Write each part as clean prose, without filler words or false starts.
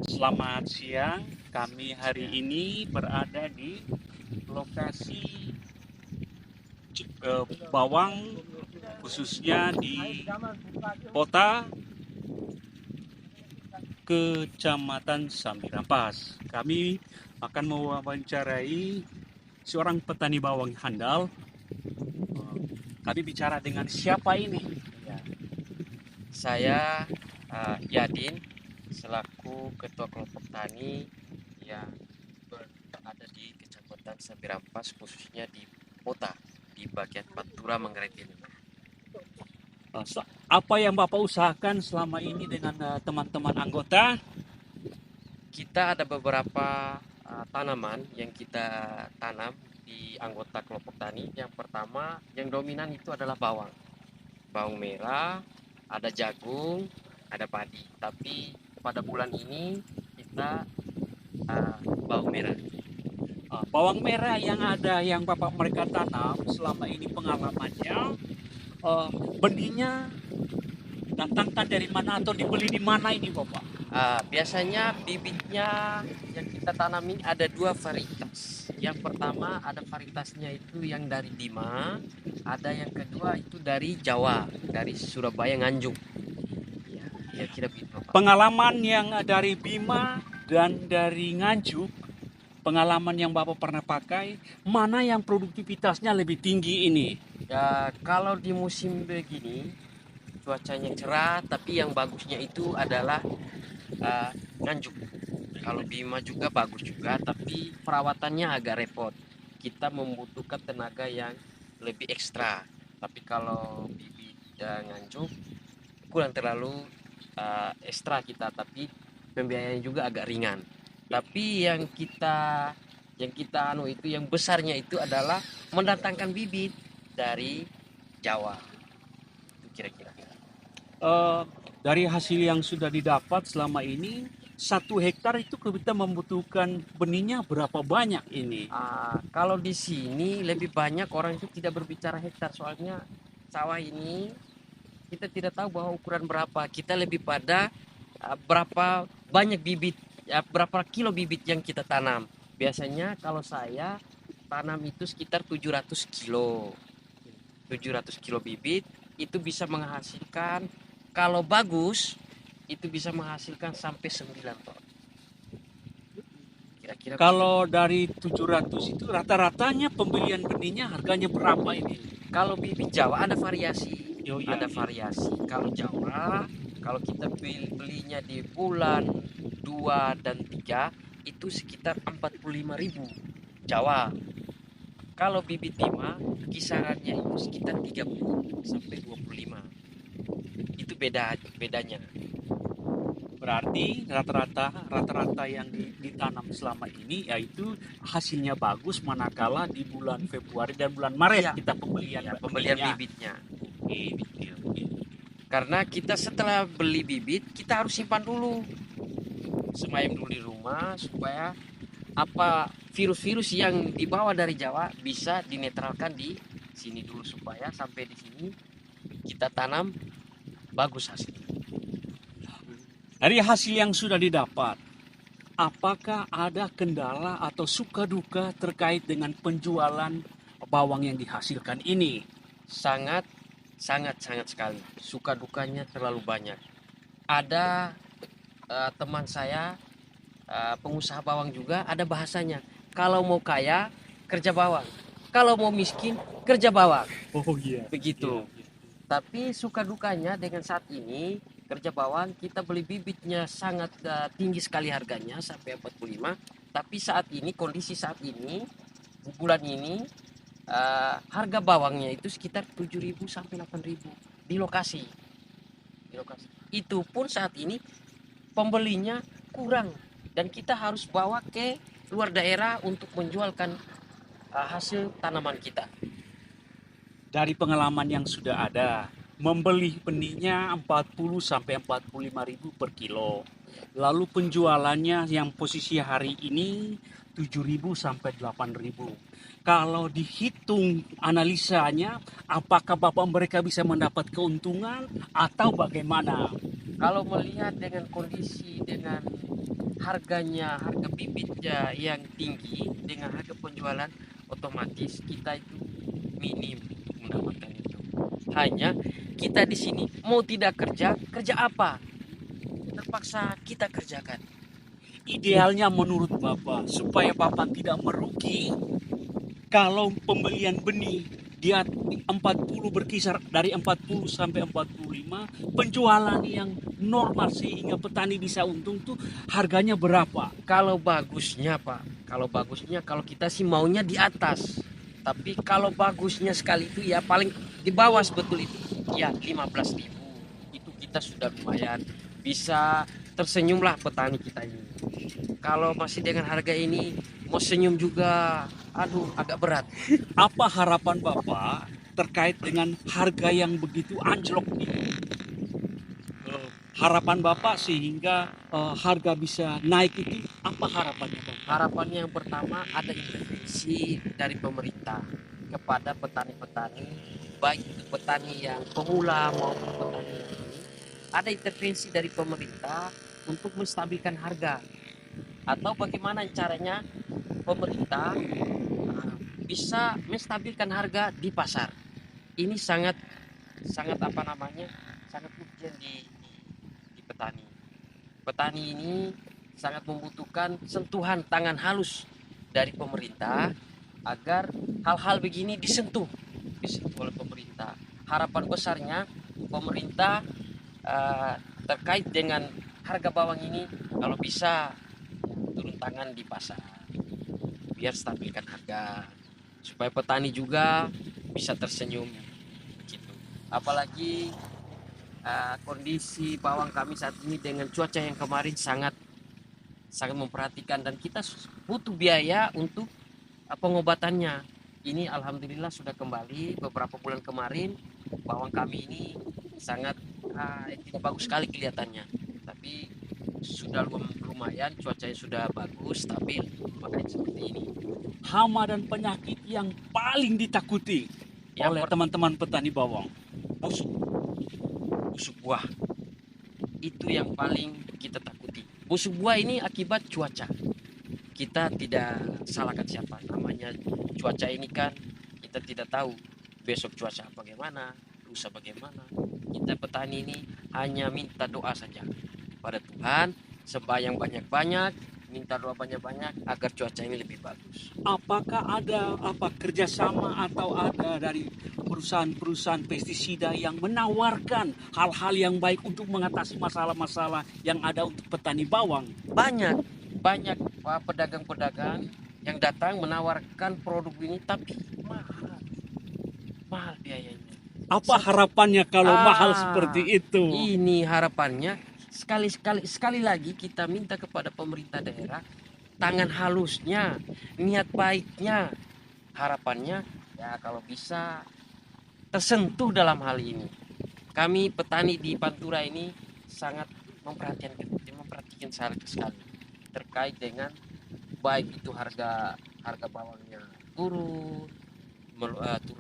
Selamat siang, kami hari ini berada di lokasi bawang, khususnya di kota Kecamatan Sambirampas. Kami akan mewawancarai seorang petani bawang handal. Kami bicara dengan siapa ini? Ya, saya Yadin selaku Ketua Kelompok Tani yang berada di Kecamatan Sambirampas, khususnya di Kota di bagian Pantura Manggarai Timur. Apa yang Bapak usahakan selama ini dengan teman-teman anggota? Kita ada beberapa tanaman yang kita tanam di anggota kelompok tani. Yang pertama, yang dominan itu adalah bawang. Bawang merah, ada jagung, ada padi. Tapi pada bulan ini kita bawang merah. Bawang merah yang ada yang Bapak mereka tanam selama ini pengalamannya, benihnya datangkan dari mana atau dibeli di mana ini Bapak? Biasanya bibitnya yang kita tanam ini ada dua varietas. Yang pertama ada varietasnya itu yang dari Bima, ada yang kedua itu dari Jawa, dari Surabaya Nganjuk. Ya, kira-kira begitu, Pak. Pengalaman yang dari Bima dan dari Nganjuk, pengalaman yang Bapak pernah pakai, mana yang produktivitasnya lebih tinggi ini? Ya, kalau di musim begini cuacanya cerah, tapi yang bagusnya itu adalah Nganjuk. Kalau Bima juga bagus juga, tapi perawatannya agak repot. Kita membutuhkan tenaga yang lebih ekstra. Tapi kalau bibit Nganjuk kurang terlalu ekstra kita, tapi pembiayaan juga agak ringan. Tapi yang kita anu itu yang besarnya itu adalah mendatangkan bibit dari Jawa. Itu kira-kira. Eh, dari hasil yang sudah didapat selama ini, 1 hektar itu kita membutuhkan benihnya berapa banyak ini? Kalau di sini lebih banyak orang itu tidak berbicara hektar, soalnya sawah ini kita tidak tahu bahwa ukuran berapa. Kita lebih pada berapa banyak bibit, berapa kilo bibit yang kita tanam. Biasanya kalau saya tanam itu sekitar 700 kilo. 700 kilo bibit itu bisa menghasilkan, kalau bagus itu bisa menghasilkan sampai 9 ton. Kira-kira Kalau dari 700 itu rata-ratanya pembelian benihnya harganya berapa ini? kalau bibit Jawa ada variasi, Oh iya, ada iya. variasi. Kalau Jawa, kalau kita belinya di bulan 2 dan 3 itu sekitar 45.000 Jawa. Kalau bibit Bima kisarannya itu sekitar 30 sampai 25. Itu bedanya. Berarti rata-rata yang ditanam selama ini yaitu hasilnya bagus manakala di bulan Februari dan bulan Maret Iya, kita pembelian iya, pembelian benihnya. bibitnya. Oke. Karena kita setelah beli bibit, kita harus simpan dulu. Semayam dulu di rumah supaya apa virus-virus yang dibawa dari Jawa bisa dinetralkan di sini dulu, supaya sampai di sini kita tanam bagus hasilnya. Dari hasil yang sudah didapat, apakah ada kendala atau suka duka terkait dengan penjualan bawang yang dihasilkan ini? Sangat sangat sangat sekali. Suka dukanya terlalu banyak. Ada teman saya pengusaha bawang juga, ada bahasanya. Kalau mau kaya kerja bawang. Kalau mau miskin kerja bawang. Oh iya, iya, Begitu. iya. Tapi suka dukanya dengan saat ini kerja bawang kita beli bibitnya sangat tinggi sekali harganya sampai 45. Tapi saat ini, kondisi saat ini bulan ini harga bawangnya itu sekitar 7.000 sampai 8.000 di lokasi. Di lokasi. Itu pun saat ini pembelinya kurang dan kita harus bawa ke luar daerah untuk menjualkan hasil tanaman kita. Dari pengalaman yang sudah ada, membeli benihnya 40 sampai 45 ribu per kilo. Lalu penjualannya yang posisi hari ini 7.000 sampai 8.000. Kalau dihitung analisanya, apakah Bapak mereka bisa mendapat keuntungan atau bagaimana? Kalau melihat dengan kondisi, dengan harga bibitnya yang tinggi dengan harga penjualan, otomatis kita itu minim untuk mendapatkan itu. Hanya kita di sini mau tidak kerja, kerja apa? Terpaksa kita kerjakan. Idealnya menurut Bapak, supaya Bapak tidak merugi, kalau pembelian benih dia 40 berkisar dari 40 sampai 45, penjualan yang normal sehingga petani bisa untung tuh harganya berapa? Kalau bagusnya Pak, kalau kita sih maunya di atas. Tapi kalau bagusnya sekali itu ya paling di bawah sebetul itu. Ya 15.000. Itu kita sudah lumayan bisa tersenyumlah petani kita ini. Kalau masih dengan harga ini mau senyum juga, aduh agak berat. Apa harapan Bapak terkait dengan harga yang begitu anjlok ini? Harapan Bapak sehingga harga bisa naik itu apa harapannya Bapak? Harapannya yang pertama ada intervensi dari pemerintah kepada petani-petani, baik itu petani yang pemula maupun petani yang ini. Ada intervensi dari pemerintah untuk menstabilkan harga, atau bagaimana caranya pemerintah bisa menstabilkan harga di pasar. Ini sangat sangat apa namanya, sangat urgent di petani. Petani ini sangat membutuhkan sentuhan tangan halus dari pemerintah agar hal-hal begini disentuh oleh pemerintah. Harapan besarnya pemerintah terkait dengan harga bawang ini kalau bisa turun tangan di pasar biar stabilkan harga supaya petani juga bisa tersenyum gitu. Apalagi kondisi bawang kami saat ini dengan cuaca yang kemarin sangat sangat memperhatikan, dan kita butuh biaya untuk pengobatannya. Ini alhamdulillah sudah kembali. Beberapa bulan kemarin bawang kami ini sangat tidak bagus sekali kelihatannya, tapi sudah lumayan, cuacanya sudah bagus, stabil, makanya seperti ini. Hama dan penyakit yang paling ditakuti oleh teman-teman petani bawang, busuk buah, itu yang paling kita takuti. Busuk buah ini akibat cuaca. Kita tidak salahkan siapa, namanya cuaca ini kan kita tidak tahu besok cuaca bagaimana, lusa bagaimana. Kita petani ini hanya minta doa saja pada Tuhan, sembahyang banyak-banyak, minta doa banyak-banyak agar cuaca ini lebih bagus. Apakah ada kerjasama atau ada dari perusahaan-perusahaan pestisida yang menawarkan hal-hal yang baik untuk mengatasi masalah-masalah yang ada untuk petani bawang? Banyak pedagang-pedagang yang datang menawarkan produk ini, tapi mahal biayanya. Apa harapannya kalau mahal seperti itu? Ini harapannya sekali lagi kita minta kepada pemerintah daerah tangan halusnya, niat baiknya. Harapannya ya kalau bisa tersentuh dalam hal ini. Kami petani di Pantura ini sangat memperhatikan sekali terkait dengan baik itu harga bawangnya turun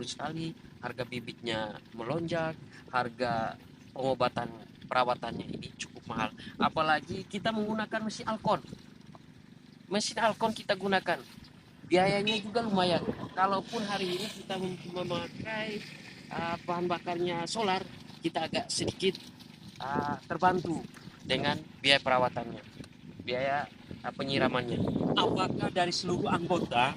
sekali, harga bibitnya melonjak, harga pengobatan perawatannya ini cukup mahal. Apalagi kita menggunakan mesin alkon kita gunakan, biayanya juga lumayan. Kalaupun hari ini kita memakai bahan bakarnya solar, kita agak sedikit terbantu dengan biaya perawatannya, biaya penyiramannya. Apakah dari seluruh anggota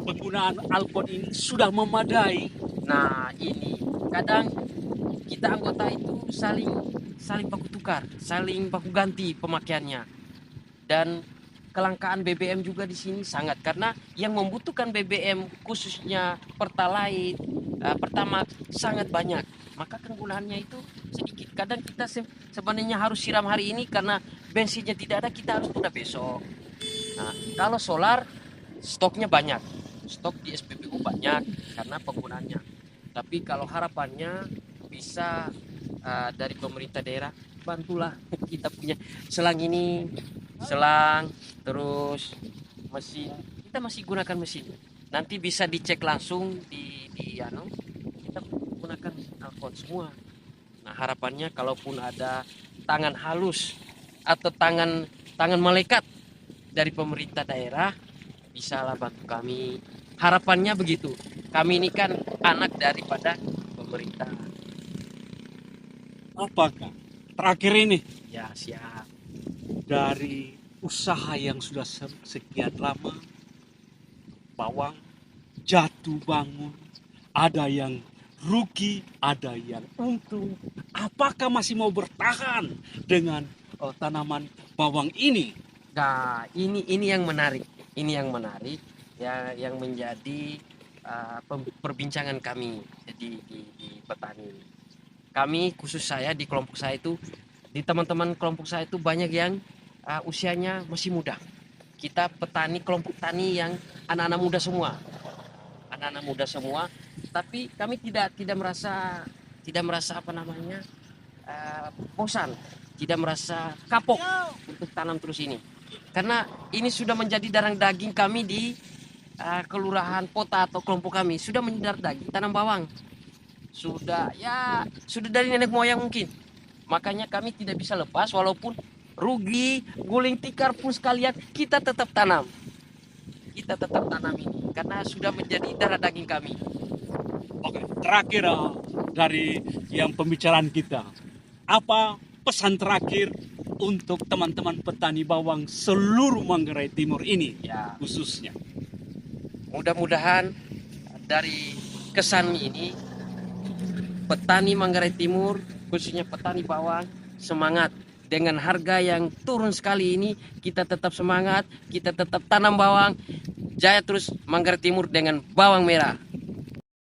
penggunaan alkon ini sudah memadai? Nah ini kadang kita anggota itu saling baku tukar, saling baku ganti pemakaiannya, dan kelangkaan BBM juga di sini sangat, karena yang membutuhkan BBM khususnya Pertalite, Pertamax sangat banyak, maka penggunaannya itu sedikit. Kadang kita sebenarnya harus siram hari ini karena bensinnya tidak ada, kita harus tunda besok. Nah, kalau solar stoknya banyak, stok di SPBU banyak karena penggunaannya. Tapi kalau harapannya bisa dari pemerintah daerah bantulah kita punya selang ini, terus mesin, kita masih gunakan mesin. Nanti bisa dicek langsung kita gunakan mesin alkon semua. Nah harapannya kalaupun ada tangan halus atau tangan tangan malaikat dari pemerintah daerah bisalah bantu kami. Harapannya begitu. Kami ini kan anak daripada pemerintah. Apakah terakhir ini Ya siap. dari usaha yang sudah sekian lama, bawang jatuh bangun, ada yang rugi, ada yang untung. Apakah masih mau bertahan dengan tanaman bawang ini? Nah, ini yang menarik. Ini yang menarik ya, yang menjadi perbincangan kami di petani. Kami khusus saya di kelompok saya itu, di teman-teman kelompok saya itu banyak yang usianya masih muda. Kita petani, kelompok tani yang anak-anak muda semua. Anak-anak muda semua, tapi kami tidak merasa apa namanya? Bosan, tidak merasa kapok untuk tanam terus ini. Karena ini sudah menjadi darah daging kami di kelurahan kota atau kelompok kami, sudah menjadi darah daging tanam bawang. Sudah dari nenek moyang mungkin. Makanya kami tidak bisa lepas walaupun rugi, guling tikar pun sekalian kita tetap tanam. Kita tetap tanam ini karena sudah menjadi darah daging kami. Oke, terakhir dari yang pembicaraan kita, apa pesan terakhir untuk teman-teman petani bawang seluruh Manggarai Timur ini Ya, khususnya? mudah-mudahan dari kesan ini petani Manggarai Timur, khususnya petani bawang, semangat. Dengan harga yang turun sekali ini, kita tetap semangat, kita tetap tanam bawang, jaya terus Manggarai Timur dengan bawang merah.